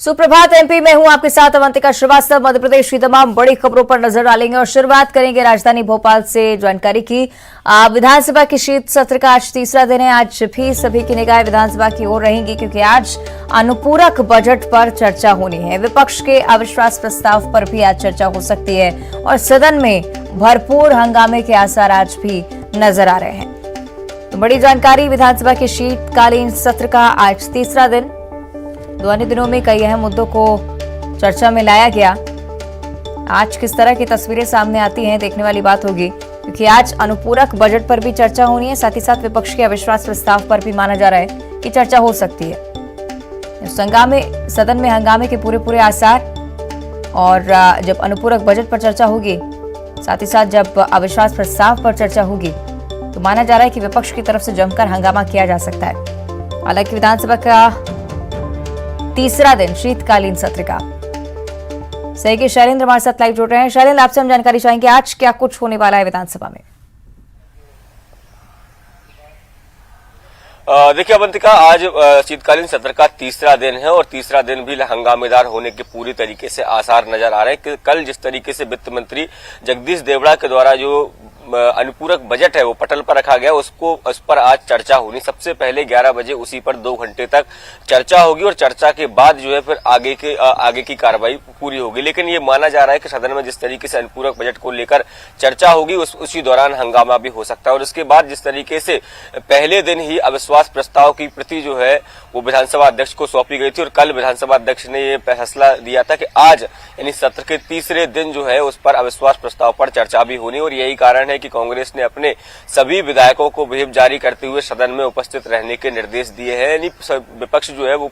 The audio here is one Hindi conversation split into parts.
सुप्रभात एमपी में हूं आपके साथ अवंतिका श्रीवास्तव। मध्य प्रदेश की तमाम बड़ी खबरों पर नजर डालेंगे और शुरुआत करेंगे राजधानी भोपाल से जानकारी की। विधानसभा के शीत सत्र का आज तीसरा दिन है। आज भी सभी की निगाहें विधानसभा की ओर रहेंगी क्योंकि आज अनुपूरक बजट पर चर्चा होनी है। विपक्ष के अविश्वास प्रस्ताव पर भी आज चर्चा हो सकती है और सदन में भरपूर हंगामे के आसार आज भी नजर आ रहे हैं। तो बड़ी जानकारी, विधानसभा के शीतकालीन सत्र का आज तीसरा दिन। दोनों दिनों में कई अहम मुद्दों को चर्चा में लाया गया। आज किस तरह की तस्वीरें सामने आती हैं देखने वाली बात होगी क्योंकि आज अनुपूरक बजट पर भी चर्चा होनी है। साथ ही साथ विपक्ष के अविश्वास प्रस्ताव पर भी माना जा रहा है कि चर्चा हो सकती है। सदन में हंगामे के पूरे आसार और जब अनुपूरक बजट पर चर्चा होगी, साथ ही साथ जब अविश्वास प्रस्ताव पर चर्चा होगी तो माना जा रहा है कि विपक्ष की तरफ से जमकर हंगामा किया जा सकता है। हालांकि विधानसभा का तीसरा दिन शीतकालीन सत्र का। सहयोगी शैलेंद्र हमारे साथ लाइव जुड़ रहे हैं। शैलेंद्र, आपसे हम जानकारी चाहेंगे आज क्या कुछ होने वाला है विधानसभा में। देखिए अवंतिका, आज शीतकालीन सत्र का तीसरा दिन है और तीसरा दिन भी हंगामेदार होने के पूरी तरीके से आसार नजर आ रहे हैं कि कल जिस तरीके से वित्त मंत्री जगदीश देवड़ा के द्वारा जो अनुपूरक बजट है वो पटल पर रखा गया, उस पर आज चर्चा होनी। सबसे पहले 11 बजे उसी पर 2 घंटे तक चर्चा होगी और चर्चा के बाद जो है फिर आगे की कार्रवाई पूरी होगी। लेकिन ये माना जा रहा है कि सदन में जिस तरीके से अनुपूरक बजट को लेकर चर्चा होगी उसी दौरान हंगामा भी हो सकता है। और उसके बाद जिस तरीके से पहले दिन ही अविश्वास प्रस्ताव की प्रति जो है वो विधानसभा अध्यक्ष को सौंपी गई थी और कल विधानसभा अध्यक्ष ने ये फैसला दिया था कि आज यानी सत्र के तीसरे दिन जो है उस पर अविश्वास प्रस्ताव पर चर्चा भी होनी। और यही कारण है कि कांग्रेस ने अपने सभी विधायकों को व्हिप जारी करते हुए सदन में उपस्थित रहने के निर्देश दिए हैं। यानी विपक्ष जो है वो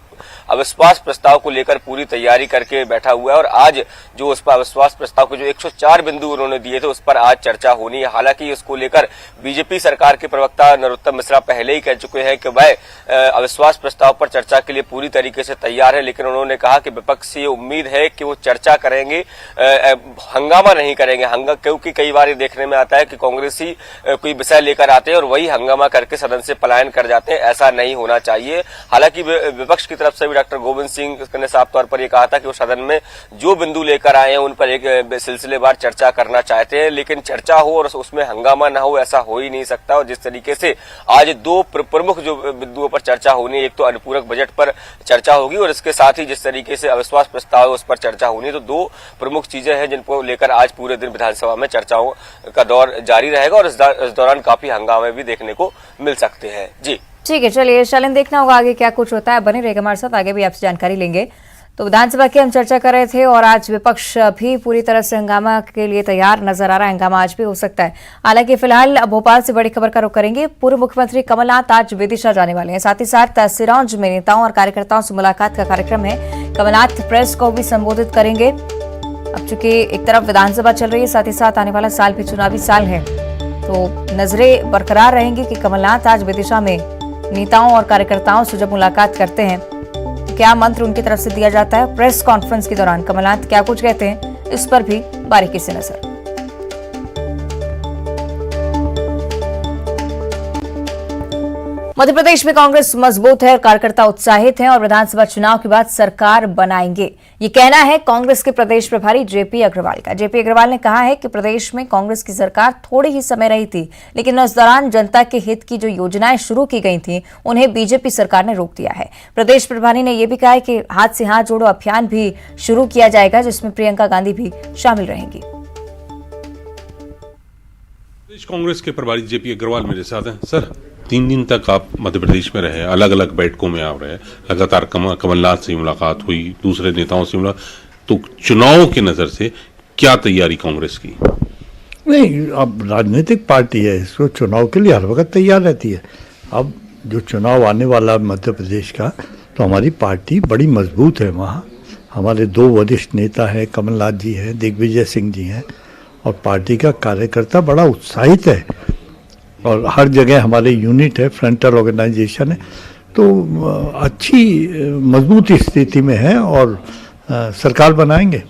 अविश्वास प्रस्ताव को लेकर पूरी तैयारी करके बैठा हुआ है और आज जो उस पर अविश्वास प्रस्ताव के जो 104 बिंदु उन्होंने दिए थे उस पर आज चर्चा होनी है। हालांकि इसको लेकर बीजेपी सरकार के प्रवक्ता नरोत्तम मिश्रा पहले ही कह चुके हैं कि वह अविश्वास प्रस्ताव पर चर्चा के लिए पूरी तरीके से तैयार है, लेकिन उन्होंने कहा कि विपक्ष से ये उम्मीद है कि वो चर्चा करेंगे, हंगामा नहीं करेंगे। क्योंकि कई बार ये देखने में आता है कि कांग्रेसी कोई विषय लेकर आते हैं और वही हंगामा करके सदन से पलायन कर जाते हैं। ऐसा नहीं होना चाहिए। हालांकि विपक्ष की तरफ से भी डॉक्टर गोविंद सिंह ने साफ तौर पर यह कहा था कि वो सदन में जो बिंदु लेकर आए हैं उन पर एक सिलसिलेवार चर्चा करना चाहते हैं, लेकिन चर्चा हो और उसमें हंगामा ना हो ऐसा हो ही नहीं सकता। और जिस तरीके से आज 2 प्रमुख जो बिंदुओं पर चर्चा होनी है, एक तो अनुपूरक बजट पर चर्चा होगी और इसके साथ ही जिस तरीके से अविश्वास प्रस्ताव उस पर चर्चा होनी, तो 2 प्रमुख चीजें हैं जिनको लेकर आज पूरे दिन विधानसभा में चर्चाओं का दौर जारी रहेगा और इस दौरान काफी हंगामे भी देखने को मिल सकते हैं। जी ठीक है, चलिए शैलेंद्र, देखना होगा आगे क्या कुछ होता है। बने रहेगा हमारे साथ, आगे भी आपसे जानकारी लेंगे। तो विधानसभा की हम चर्चा कर रहे थे और आज विपक्ष भी पूरी तरह से हंगामा के लिए तैयार नजर आ रहा है। हंगामा आज भी हो सकता है। हालांकि फिलहाल भोपाल से बड़ी खबर का रुख करेंगे। पूर्व मुख्यमंत्री कमलनाथ आज विदिशा जाने वाले हैं। साथ ही साथ सिरोंज में नेताओं और कार्यकर्ताओं से मुलाकात का कार्यक्रम है। कमलनाथ प्रेस को भी संबोधित करेंगे। अब चूंकि एक तरफ विधानसभा चल रही है, साथ ही साथ आने वाला साल भी चुनावी साल है, तो नजरें बरकरार रहेंगी कि कमलनाथ आज विदिशा में नेताओं और कार्यकर्ताओं से जब मुलाकात करते हैं तो क्या मंत्र उनकी तरफ से दिया जाता है। प्रेस कॉन्फ्रेंस के दौरान कमलनाथ क्या कुछ कहते हैं, इस पर भी बारीकी से नजर। मध्य प्रदेश में कांग्रेस मजबूत है और कार्यकर्ता उत्साहित हैं और विधानसभा चुनाव के बाद सरकार बनाएंगे, ये कहना है कांग्रेस के प्रदेश प्रभारी जेपी अग्रवाल का। जेपी अग्रवाल ने कहा है कि प्रदेश में कांग्रेस की सरकार थोड़ी ही समय रही थी, लेकिन उस दौरान जनता के हित की जो योजनाएं शुरू की गई थी उन्हें बीजेपी सरकार ने रोक दिया है। प्रदेश प्रभारी ने यह भी कहा है कि हाथ से हाथ जोड़ो अभियान भी शुरू किया जाएगा, जिसमें प्रियंका गांधी भी शामिल रहेंगी। प्रदेश कांग्रेस के प्रभारी जेपी अग्रवाल मेरे साथ हैं। सर, 3 दिन तक आप मध्य प्रदेश में रहे, अलग अलग बैठकों में आप रहे, लगातार कमलनाथ से मुलाकात हुई, दूसरे नेताओं से मुलाकात, तो चुनाव की नजर से क्या तैयारी कांग्रेस की? नहीं, अब राजनीतिक पार्टी है, इसको चुनाव के लिए हर वक्त तैयार रहती है। अब जो चुनाव आने वाला मध्य प्रदेश का, तो हमारी पार्टी बड़ी मजबूत है। वहाँ हमारे 2 वरिष्ठ नेता हैं, कमलनाथ जी हैं, दिग्विजय सिंह जी हैं, और पार्टी का कार्यकर्ता बड़ा उत्साहित है और हर जगह हमारे यूनिट है, फ्रंटल ऑर्गेनाइजेशन है, तो अच्छी मजबूत स्थिति में है और सरकार बनाएंगे।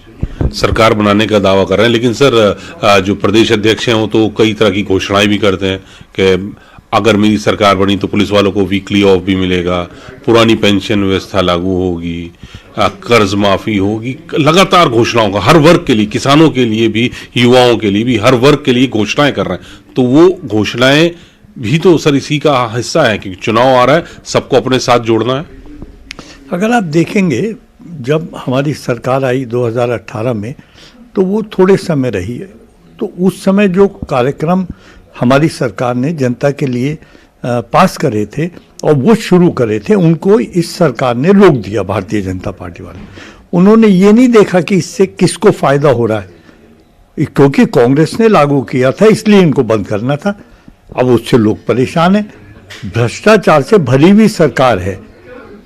सरकार बनाने का दावा कर रहे हैं, लेकिन सर जो प्रदेश अध्यक्ष हैं वो तो कई तरह की घोषणाएं भी करते हैं कि अगर मेरी सरकार बनी तो पुलिस वालों को वीकली ऑफ भी मिलेगा, पुरानी पेंशन व्यवस्था लागू होगी, कर्ज माफी होगी, लगातार घोषणाओं का हर वर्ग के लिए, किसानों के लिए भी, युवाओं के लिए भी, हर वर्ग के लिए घोषणाएं कर रहे हैं। तो वो घोषणाएं भी तो सर इसी का हिस्सा है, क्योंकि चुनाव आ रहा है, सबको अपने साथ जोड़ना है। अगर आप देखेंगे, जब हमारी सरकार आई 2018 में, तो वो थोड़े समय रही है, तो उस समय जो कार्यक्रम हमारी सरकार ने जनता के लिए पास करे थे और वो शुरू करे थे, उनको इस सरकार ने रोक दिया, भारतीय जनता पार्टी वाले। उन्होंने ये नहीं देखा कि इससे किसको फायदा हो रहा है, क्योंकि कांग्रेस ने लागू किया था इसलिए इनको बंद करना था। अब उससे लोग परेशान हैं, भ्रष्टाचार से भरी हुई सरकार है,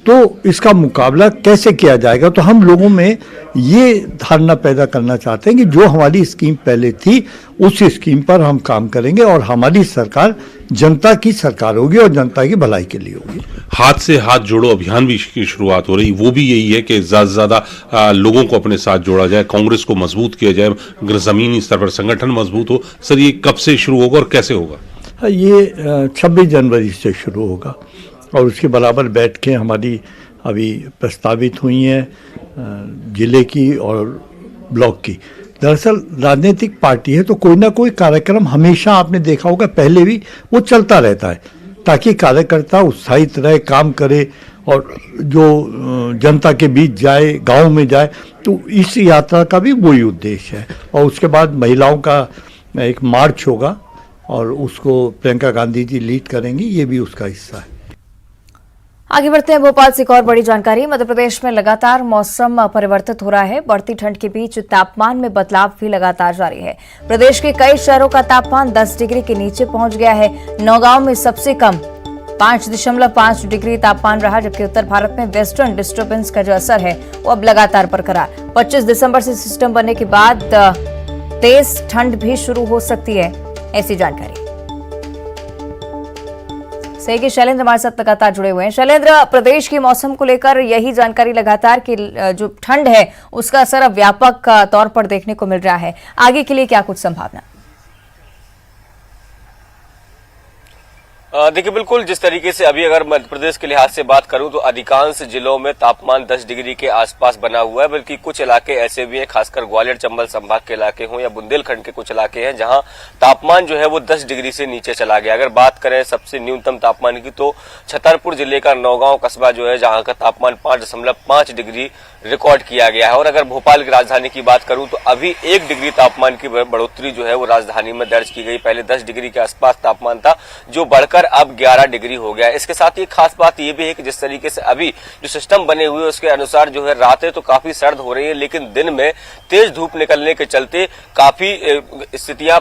तो इसका मुकाबला कैसे किया जाएगा। तो हम लोगों में ये धारणा पैदा करना चाहते हैं कि जो हमारी स्कीम पहले थी उस स्कीम पर हम काम करेंगे और हमारी सरकार जनता की सरकार होगी और जनता की भलाई के लिए होगी। हाथ से हाथ जोड़ो अभियान भी की शुरुआत हो रही, वो भी यही है कि ज्यादा से ज्यादा लोगों को अपने साथ जोड़ा जाए, कांग्रेस को मजबूत किया जाए, जमीनी स्तर पर संगठन मजबूत हो। सर ये कब से शुरू होगा और कैसे होगा? ये 26 जनवरी से शुरू होगा और उसके बराबर बैठकें हमारी अभी प्रस्तावित हुई हैं, जिले की और ब्लॉक की। दरअसल राजनीतिक पार्टी है तो कोई ना कोई कार्यक्रम हमेशा, आपने देखा होगा पहले भी, वो चलता रहता है ताकि कार्यकर्ता उत्साहित रहे, काम करे और जो जनता के बीच जाए, गांव में जाए। तो इस यात्रा का भी वही उद्देश्य है। और उसके बाद महिलाओं का एक मार्च होगा और उसको प्रियंका गांधी जी लीड करेंगी, ये भी उसका हिस्सा है। आगे बढ़ते हैं भोपाल से एक और बड़ी जानकारी। मध्य प्रदेश में लगातार मौसम परिवर्तित हो रहा है। बढ़ती ठंड के बीच तापमान में बदलाव भी लगातार जारी है। प्रदेश के कई शहरों का तापमान 10 डिग्री के नीचे पहुंच गया है। नौगांव में सबसे कम 5.5 डिग्री तापमान रहा, जबकि उत्तर भारत में वेस्टर्न डिस्टर्बेंस का जो असर है वो अब लगातार बरकरार। 25 दिसंबर से सिस्टम बनने के बाद तेज ठंड भी शुरू हो सकती है, ऐसी जानकारी। सही शैलेंद्र हमारे साथ लगातार जुड़े हुए हैं। शैलेंद्र, प्रदेश की मौसम को लेकर यही जानकारी लगातार कि जो ठंड है उसका असर अब व्यापक तौर पर देखने को मिल रहा है, आगे के लिए क्या कुछ संभावना? देखिए, बिल्कुल जिस तरीके से अभी अगर मध्य प्रदेश के लिहाज से बात करूं तो अधिकांश जिलों में तापमान 10 डिग्री के आसपास बना हुआ है, बल्कि कुछ इलाके ऐसे भी हैं, खासकर ग्वालियर चंबल संभाग के इलाके हों या बुंदेलखंड के कुछ इलाके हैं जहां तापमान जो है वो 10 डिग्री से नीचे चला गया। अगर बात करें सबसे न्यूनतम तापमान की तो छतरपुर जिले का नौगांव कस्बा जो है, जहां का तापमान 5.5 डिग्री रिकॉर्ड किया गया है। और अगर भोपाल की राजधानी की बात करूं तो अभी 1 डिग्री तापमान की बढ़ोतरी जो है वो राजधानी में दर्ज की गई। पहले 10 डिग्री के आसपास तापमान था, जो बढ़कर अब 11 डिग्री हो गया। इसके साथ ही खास बात यह भी है कि जिस तरीके से अभी जो सिस्टम बने हुए उसके अनुसार जो है रातें तो काफी सर्द हो रही है, लेकिन दिन में तेज धूप निकलने के चलते काफी स्थितियां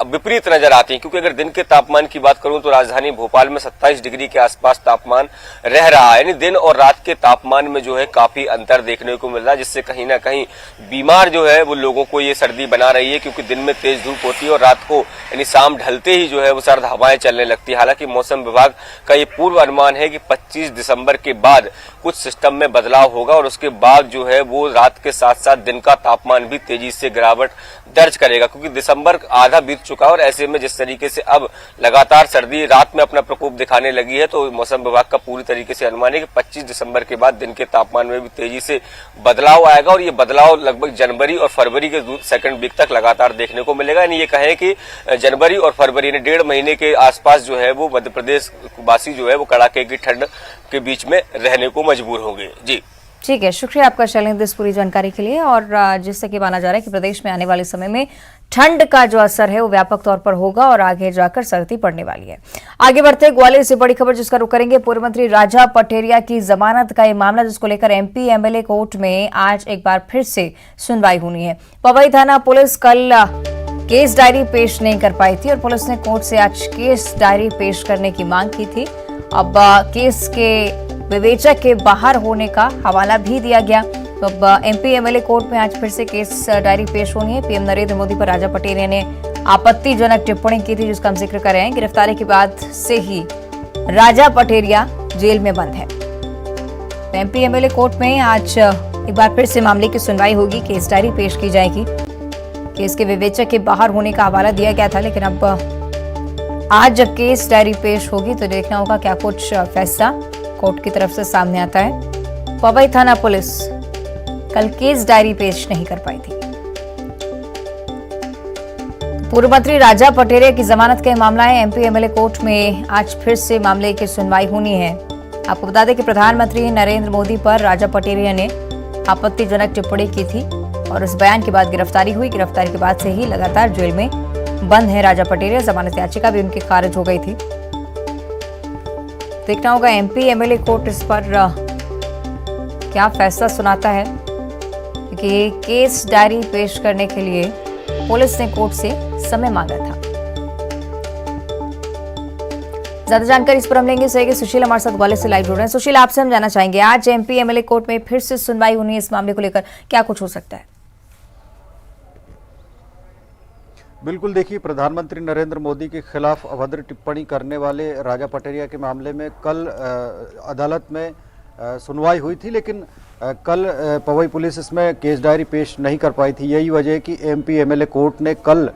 विपरीत नजर आती हैं। क्योंकि अगर दिन के तापमान की बात करूं तो राजधानी भोपाल में 27 डिग्री के आसपास तापमान रह रहा है, यानी दिन और रात के तापमान में जो है काफी अंतर देखने को मिल रहा है, जिससे कहीं ना कहीं बीमार जो है वो लोगों को ये सर्दी बना रही है। क्योंकि दिन में तेज धूप होती है और रात को यानी शाम ढलते ही जो है वो सर्द हवाएं चलने लगती है। हालांकि मौसम विभाग का ये पूर्व अनुमान है कि 25 दिसंबर के बाद कुछ सिस्टम में बदलाव होगा और उसके बाद जो है वो रात के साथ साथ दिन का तापमान भी तेजी से गिरावट दर्ज करेगा। क्योंकि दिसंबर आधा बीत चुका है और ऐसे में जिस तरीके से अब लगातार सर्दी रात में अपना प्रकोप दिखाने लगी है, तो मौसम विभाग का पूरी तरीके से अनुमान है कि 25 दिसंबर के बाद दिन के तापमान में भी तेजी से बदलाव आएगा और ये बदलाव लगभग जनवरी और फरवरी के सेकंड वीक तक लगातार देखने को मिलेगा। यानी ये कहें कि जनवरी और फरवरी यानी 1.5 महीने के आसपास जो है वो मध्य प्रदेश वासी जो है वो कड़ाके की ठंड के बीच में रहने को मजबूर होंगे। जी ठीक है, शुक्रिया आपका शैलेंद्र इस पूरी जानकारी के लिए। और जिससे कि माना जा रहा है कि प्रदेश में आने वाले समय में ठंड का जो असर है वो व्यापक तौर पर होगा और आगे जाकर सर्दी पड़ने वाली है। आगे बढ़ते ग्वालियर से बड़ी खबर जिसका रुख करेंगे। पूर्व मंत्री राजा पटेरिया की जमानत का ये मामला, जिसको लेकर एमपी एमएलए कोर्ट में आज एक बार फिर से सुनवाई होनी है। पवई थाना पुलिस कल केस डायरी पेश नहीं कर पाई थी और पुलिस ने कोर्ट से आज केस डायरी पेश करने की मांग की थी। अब केस के विवेचक के बाहर होने का हवाला भी दिया गया। तो अब एमपी एमएलए कोर्ट में आज फिर से केस डायरी पेश होनी है। पीएम नरेंद्र मोदी पर राजा पटेरिया ने आपत्तिजनक टिप्पणी की थी, जिसका हम जिक्र कर रहे हैं। गिरफ्तारी के बाद से ही राजा पटेरिया जेल में बंद है। तो एमपी एमएलए कोर्ट में आज एक बार फिर से मामले की सुनवाई होगी, केस डायरी पेश की जाएगी। केस के विवेचक के बाहर होने का हवाला दिया गया था, लेकिन अब आज जब केस डायरी पेश होगी तो देखना होगा क्या कुछ फैसला कोर्ट की तरफ से सामने आता है। पवई थाना पुलिस कल केस डायरी पेश नहीं कर पाई थी। पूर्व मंत्री राजा पटेरिया की जमानत का मामला है। एमपी एमएलए कोर्ट में आज फिर से मामले की सुनवाई होनी है। आपको बता दें कि प्रधानमंत्री नरेंद्र मोदी पर राजा पटेरिया ने आपत्तिजनक टिप्पणी की थी और इस बयान के बाद गिरफ्तारी हुई। गिरफ्तारी के बाद से ही लगातार जेल में बंद है राजा पटेरिया। जमानत याचिका भी उनकी खारिज हो गई थी। देखना होगा एमपी एमएलए कोर्ट इस पर क्या फैसला सुनाता है, क्योंकि केस डायरी पेश करने के लिए पुलिस ने कोर्ट से समय मांगा था। ज्यादा जानकारी इस पर हम लेंगे। सही सुशील हमारे साथ ग्वालियर से लाइव जुड़ रहे हैं। सुशील, आपसे हम जानना चाहेंगे, आज एमपी एमएलए कोर्ट में फिर से सुनवाई होनी है, इस मामले को लेकर क्या कुछ हो सकता है? बिल्कुल, देखिए, प्रधानमंत्री नरेंद्र मोदी के खिलाफ अभद्र टिप्पणी करने वाले राजा पटेरिया के मामले में कल अदालत में सुनवाई हुई थी, लेकिन कल पवई पुलिस इसमें केस डायरी पेश नहीं कर पाई थी। यही वजह है कि एमपी एमएलए कोर्ट ने कल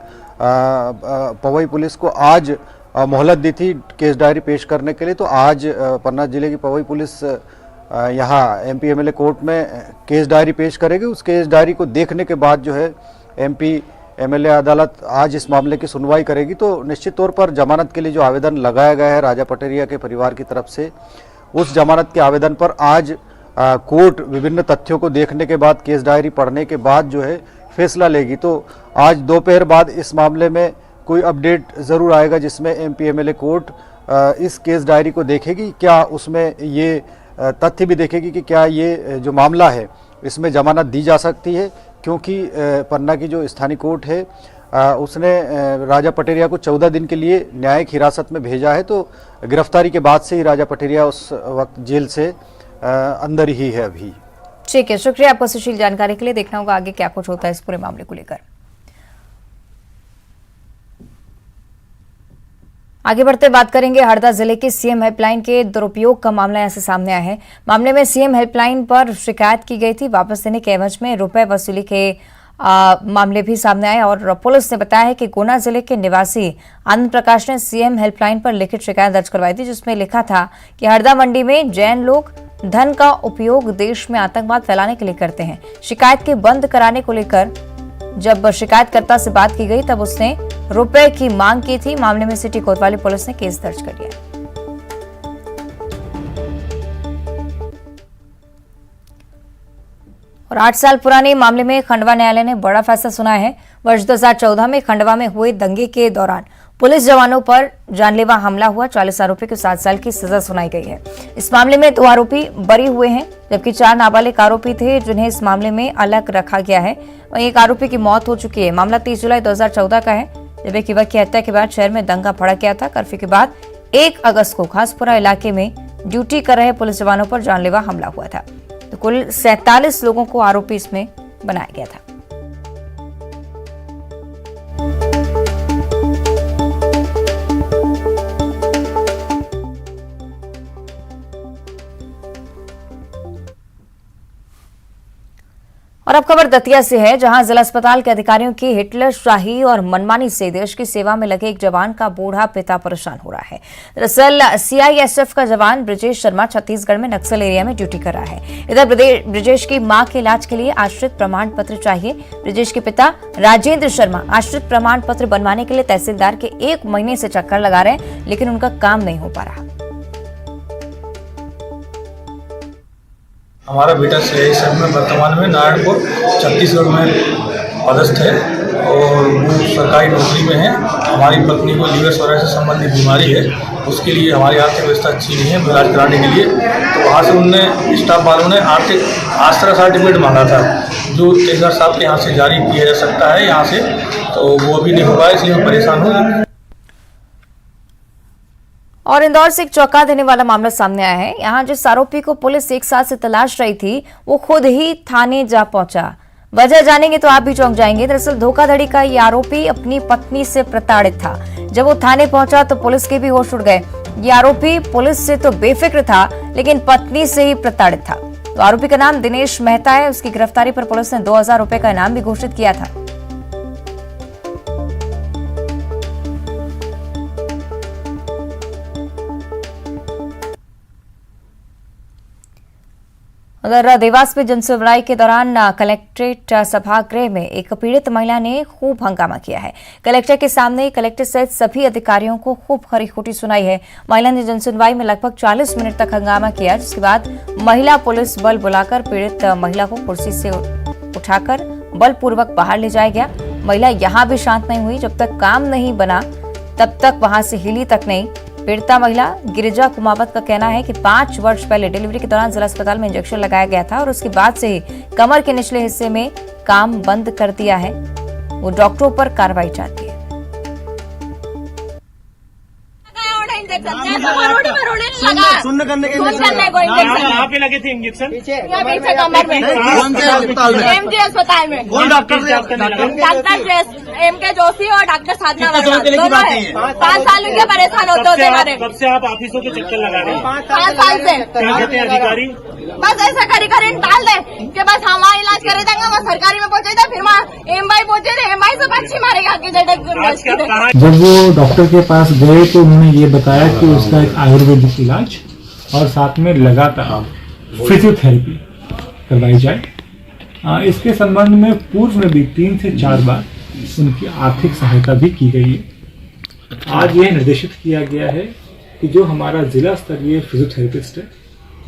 पवई पुलिस को आज मोहलत दी थी केस डायरी पेश करने के लिए। तो आज पन्ना जिले की पवई पुलिस यहाँ एमपी एमएलए कोर्ट में केस डायरी पेश करेगी। उस केस डायरी को देखने के बाद जो है एमपी एमएलए अदालत आज इस मामले की सुनवाई करेगी। तो निश्चित तौर पर जमानत के लिए जो आवेदन लगाया गया है राजा पटेरिया के परिवार की तरफ से, उस जमानत के आवेदन पर आज कोर्ट विभिन्न तथ्यों को देखने के बाद, केस डायरी पढ़ने के बाद जो है फैसला लेगी। तो आज दोपहर बाद इस मामले में कोई अपडेट ज़रूर आएगा, जिसमें एमपी एमएलए कोर्ट इस केस डायरी को देखेगी। क्या उसमें ये तथ्य भी देखेगी कि क्या ये जो मामला है इसमें जमानत दी जा सकती है, क्योंकि पन्ना की जो स्थानीय कोर्ट है उसने राजा पटेरिया को 14 दिन के लिए न्यायिक हिरासत में भेजा है। तो गिरफ्तारी के बाद से ही राजा पटेरिया उस वक्त जेल से अंदर ही है अभी। ठीक है, शुक्रिया आपका सुशील जानकारी के लिए। देखना होगा आगे क्या कुछ होता है इस पूरे मामले को लेकर। आगे बढ़ते बात करेंगे हरदा जिले के सीएम हेल्पलाइन के दुरुपयोग का मामला यहां से सामने आया है। मामले में सीएम हेल्पलाइन पर शिकायत की गई थी। वापस देने के एवज में रुपए वसूली के मामले भी सामने आए और पुलिस ने बताया है कि गुना जिले के निवासी आनंद प्रकाश ने सीएम हेल्पलाइन पर लिखित शिकायत दर्ज करवाई थी, जिसमें लिखा था कि हरदा मंडी में जैन लोग धन का उपयोग देश में आतंकवाद फैलाने के लिए करते हैं। शिकायत के बंद कराने को लेकर जब शिकायतकर्ता से बात की गई तब उसने रुपए की मांग की थी। मामले में सिटी कोतवाली पुलिस ने केस दर्ज कर लिया। और 8 साल पुराने मामले में खंडवा न्यायालय ने बड़ा फैसला सुनाया है। वर्ष 2014 में खंडवा में हुए दंगे के दौरान पुलिस जवानों पर जानलेवा हमला हुआ। 40 आरोपी को 7 साल की सजा सुनाई गई है। इस मामले में 2 आरोपी बरी हुए हैं, जबकि 4 नाबालिग आरोपी थे जिन्हें इस मामले में अलग रखा गया है। वहीं एक आरोपी की मौत हो चुकी है। मामला 30 जुलाई 2014 का है, जब एक युवक की हत्या के बाद शहर में दंगा भड़क गया था। कर्फ्यू के बाद 1 अगस्त को खासपुरा इलाके में ड्यूटी कर रहे पुलिस जवानों पर जानलेवा हमला हुआ था। तो कुल 47 लोगों को आरोपी इसमें बनाया गया था। और अब खबर दतिया से है, जहां जिला अस्पताल के अधिकारियों की हिटलर शाही और मनमानी से देश की सेवा में लगे एक जवान का बूढ़ा पिता परेशान हो रहा है। दरअसल सीआईएसएफ का जवान ब्रिजेश शर्मा छत्तीसगढ़ में नक्सल एरिया में ड्यूटी कर रहा है। इधर ब्रिजेश की मां के इलाज के लिए आश्रित प्रमाण पत्र चाहिए। ब्रिजेश के पिता राजेंद्र शर्मा आश्रित प्रमाण पत्र बनवाने के लिए तहसीलदार के 1 महीने से चक्कर लगा रहे हैं, लेकिन उनका काम नहीं हो पा रहा। हमारा बेटा सीआईएसएफ में वर्तमान में नारायणपुर छत्तीसगढ़ में पदस्थ है और वो सरकारी नौकरी में है। हमारी पत्नी को लीवर वगैरह से संबंधित बीमारी है, उसके लिए हमारी आर्थिक व्यवस्था अच्छी नहीं है इलाज कराने के लिए। तो वहाँ से उनने स्टाफ वालों ने आर्थिक आश्रय सर्टिफिकेट मांगा था, जो तहसीलदार साहब के यहाँ से जारी किया जा सकता है यहाँ से, तो वो अभी नहीं होगा, इसलिए मैं परेशान हूँ। और इंदौर से एक चौंका देने वाला मामला सामने आया है। यहाँ जिस आरोपी को पुलिस 1 साल से तलाश रही थी, वो खुद ही थाने जा पहुंचा। वजह जानेंगे तो आप भी चौंक जाएंगे। दरअसल धोखाधड़ी का ये आरोपी अपनी पत्नी से प्रताड़ित था। जब वो थाने पहुंचा तो पुलिस के भी होश उड़ गए। ये आरोपी पुलिस से तो बेफिक्र था, लेकिन पत्नी से ही प्रताड़ित था। तो आरोपी का नाम दिनेश मेहता है। उसकी गिरफ्तारी पर पुलिस ने 2000 रुपए का इनाम भी घोषित किया था। उधर देवास में जनसुनवाई के दौरान कलेक्ट्रेट सभागृह में एक पीड़ित महिला ने खूब हंगामा किया है। कलेक्टर के सामने कलेक्टर सहित सभी अधिकारियों को खूब खरी खोटी सुनाई है। महिला ने जनसुनवाई में लगभग 40 मिनट तक हंगामा किया, जिसके बाद महिला पुलिस बल बुलाकर पीड़ित महिला को कुर्सी से उठाकर बलपूर्वक बाहर ले जाया गया। महिला यहां भी शांत नहीं हुई। जब तक काम नहीं बना तब तक वहां से हिली तक नहीं। पीड़िता महिला गिरिजा कुमावत का कहना है कि 5 वर्ष पहले डिलीवरी के दौरान जिला अस्पताल में इंजेक्शन लगाया गया था और उसके बाद से ही कमर के निचले हिस्से में काम बंद कर दिया है। वो डॉक्टरों पर कार्रवाई चाहती है। सुन्न करने को यहाँ पे लगे थे इंजेक्शन पीछे कमर में एमजे अस्पताल में। कौन डॉक्टर थे आपका? डॉक्टर एमके जोशी और डॉक्टर साधना दोनों है। 5 साल उनके परेशान होते होते हमारे। कब से आप ऑफिसों के चक्कर लगा रहे हैं? 5 साल से। क्या कहते हैं अधिकारी? बस ऐसा करी डाल दे कि बस हमारा इलाज करे देंगे। वहाँ सरकारी में पहुंचे थे, फिर वहाँ एमआई पहुंचे थे, एमआई से पक्षी मारेगा आगे जब वो डॉक्टर के पास गए तो उन्होंने ये बताया कि उसका एक आयुर्वेदिक इलाज और साथ में लगातार फिजियोथेरेपी करवाई जाए। इसके संबंध में पूर्व में भी 3 से 4 बार उनकी आर्थिक सहायता भी की गई है। आज ये निर्देशित किया गया है कि जो हमारा जिला स्तरीय फिजियोथेरेपिस्ट है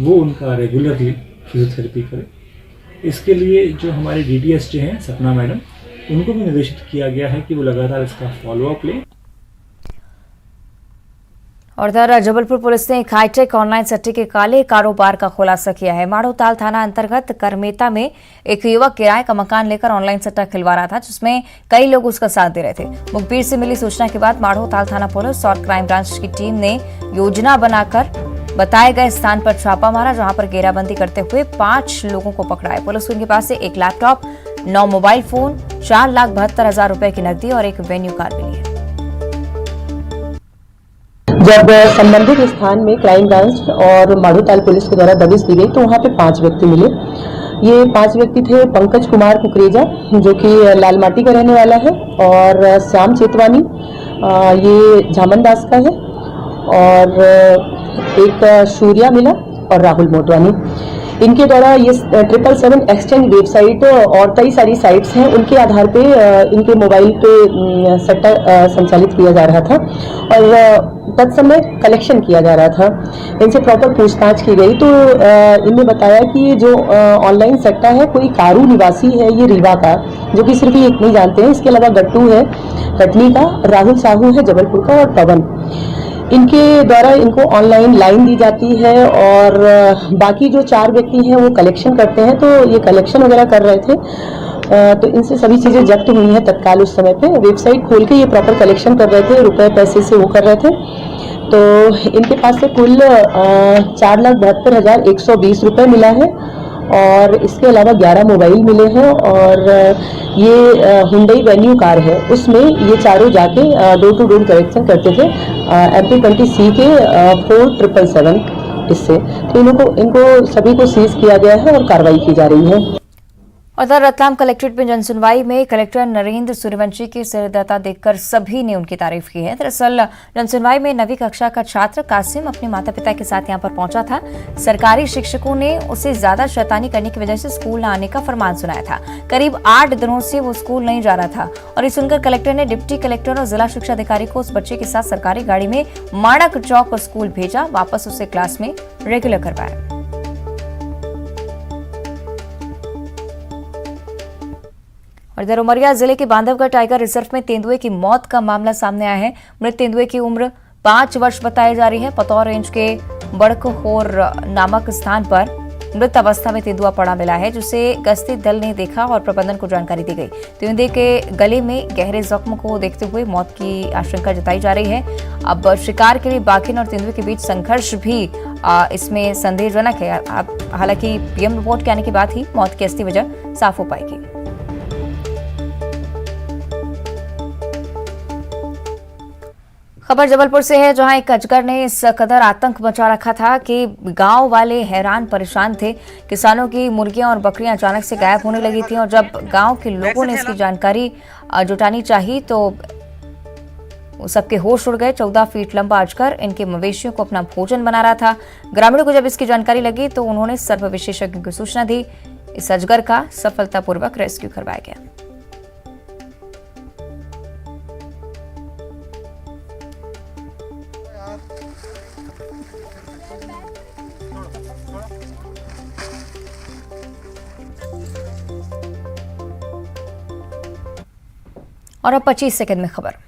वो उनका रेगुलरली फिजियोथेरेपी करे। इसके लिए जो हमारे DTSJ हैं सपना मैडम, उनको भी निर्देशित किया गया है कि वो लगातार इसका फॉलोअप लें। और इधर जबलपुर पुलिस ने एक हाईटेक ऑनलाइन सट्टे के काले कारोबार का खुलासा किया है। माड़ोताल थाना अंतर्गत करमेता में एक युवक किराए का मकान लेकर ऑनलाइन सट्टा खिलवा रहा था, जिसमें कई लोग उसका साथ दे रहे थे। मुखबिर से मिली सूचना के बाद माड़ोताल थाना पुलिस और क्राइम ब्रांच की टीम ने योजना बनाकर बताए गए स्थान पर छापा मारा, जहां पर घेराबंदी करते हुए 5 लोगों को पकड़ा है। पुलिस को उनके पास से 1 लैपटॉप, 9 मोबाइल फोन, 4,72,000 रुपए की नकदी और एक वेन्यू कार मिली है। जब संबंधित स्थान में क्राइम ब्रांच और माड़ोताल पुलिस के द्वारा दबिश दी गई तो वहाँ पे 5 व्यक्ति मिले। ये 5 व्यक्ति थे पंकज कुमार कुकरेजा, जो कि लालमाटी का रहने वाला है, और श्याम चेतवानी, ये झामनदास का है, और एक सूर्या मिला और राहुल मोटवानी। इनके द्वारा ये 777 एक्सचेंज वेबसाइट और कई सारी साइट्स हैं, उनके आधार पे इनके मोबाइल पे सट्टा संचालित किया जा रहा था और तत्समय कलेक्शन किया जा रहा था। इनसे प्रॉपर पूछताछ की गई तो इनने बताया कि ये जो ऑनलाइन सट्टा है कोई कारू निवासी है, ये रीवा का, जो कि सिर्फ ये नहीं जानते हैं। इसके अलावा गट्टू है कटनी का, राहुल साहू है जबलपुर का, और पवन। इनके द्वारा इनको ऑनलाइन लाइन दी जाती है और बाकी जो 4 व्यक्ति हैं वो कलेक्शन करते हैं। तो ये कलेक्शन वगैरह कर रहे थे, तो इनसे सभी चीज़ें जब्त हुई हैं तत्काल उस समय पे। वेबसाइट खोल के ये प्रॉपर कलेक्शन कर रहे थे, रुपए पैसे से वो कर रहे थे। तो इनके पास से कुल 4,72,120 रुपये मिला है और इसके अलावा 11 मोबाइल मिले हैं और ये हुंडई वेन्यू कार है, उसमें ये चारों जाके डोर टू डोर कलेक्शन करते थे MP20C के 4777 इससे। तो इनको सभी को सीज किया गया है और कार्रवाई की जा रही है। उधर रतलाम कलेक्ट्रेट में जनसुनवाई में कलेक्टर नरेंद्र सूर्यवंशी की सिरदर्दा देखकर सभी ने उनकी तारीफ की है। दरअसल जनसुनवाई में 9वीं कक्षा का छात्र कासिम अपने माता पिता के साथ यहां पर पहुंचा था। सरकारी शिक्षकों ने उसे ज्यादा शैतानी करने की वजह से स्कूल न आने का फरमान सुनाया था। करीब 8 दिनों से वो स्कूल नहीं जा रहा था और ये सुनकर कलेक्टर ने डिप्टी कलेक्टर और जिला शिक्षा अधिकारी को उस बच्चे के साथ सरकारी गाड़ी में माणक चौक स्कूल भेजा, वापस उसे क्लास में रेगुलर करवाया। और इधर उमरिया जिले के बांधवगढ़ टाइगर रिजर्व में तेंदुए की मौत का मामला सामने आया है। मृत तेंदुए की उम्र 5 वर्ष बताई जा रही है। पतौर रेंज के बड़कहोर नामक स्थान पर मृत अवस्था में तेंदुआ पड़ा मिला है, जिसे गश्ती दल ने देखा और प्रबंधन को जानकारी दी गई। तेंदुए के गले में गहरे जख्म को देखते हुए मौत की आशंका जताई जा रही है। अब शिकार के लिए बाघिन और तेंदुए के बीच संघर्ष भी इसमें संदेहजनक है। हालांकि PM रिपोर्ट के आने के बाद ही मौत की असली वजह साफ हो पाएगी। खबर जबलपुर से है, जहां एक अजगर ने इस कदर आतंक मचा रखा था कि गांव वाले हैरान परेशान थे। किसानों की मुर्गियां और बकरियां अचानक से गायब होने लगी थी और जब गांव के लोगों ने इसकी जानकारी जुटानी चाहिए तो वो सबके होश उड़ गए। 14 फीट लंबा अजगर इनके मवेशियों को अपना भोजन बना रहा था। ग्रामीणों को जब इसकी जानकारी लगी तो उन्होंने सर्प विशेषज्ञ को सूचना दी। इस अजगर का सफलतापूर्वक रेस्क्यू करवाया गया। और अब 25 सेकंड में खबर।